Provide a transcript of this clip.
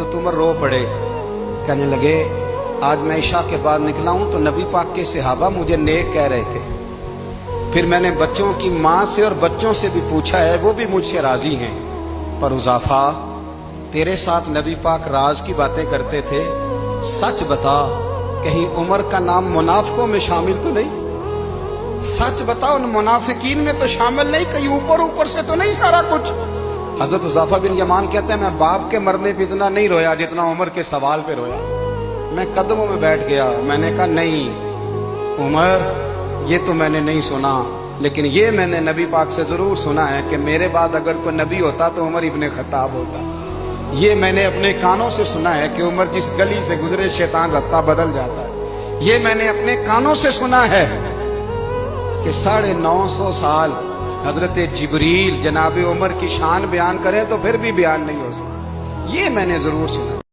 हजरत उमर रो पड़े, कहने लगे आज मैं ईशा के बाद निकला हूं तो नबी पाक के सहाबा मुझे नेक कह रहे थे, फिर मैंने बच्चों की माँ से और बच्चों से भी पूछा है, वो भी मुझसे राजी हैं, पर उजाफा तेरे साथ नबी पाक राज की बातें करते थे, सच बता कहीं उमर का नाम मुनाफिकों में शामिल तो नहीं? सच बताओ, उन मुनाफिकीन में तो शामिल नहीं, कहीं ऊपर ऊपर से तो नहीं सारा कुछ? हजरत उजाफा बिन यमान कहते हैं मैं बाप के मरने पे इतना नहीं रोया जितना उमर के सवाल पे रोया। मैं कदमों में बैठ गया, मैंने कहा नहीं उमर ये तो मैंने नहीं सुना, लेकिन ये मैंने नबी पाक से जरूर सुना है कि मेरे बाद अगर कोई नबी होता तो उमर इब्ने खत्ताब होता। ये मैंने अपने कानों से सुना है कि उमर जिस गली से गुजरे शैतान रास्ता बदल जाता है। ये मैंने अपने कानों से सुना है कि 950 साल हजरत जिब्रील जनाब उमर की शान बयान करें तो फिर भी बयान नहीं हो सकता। ये मैंने जरूर सुना।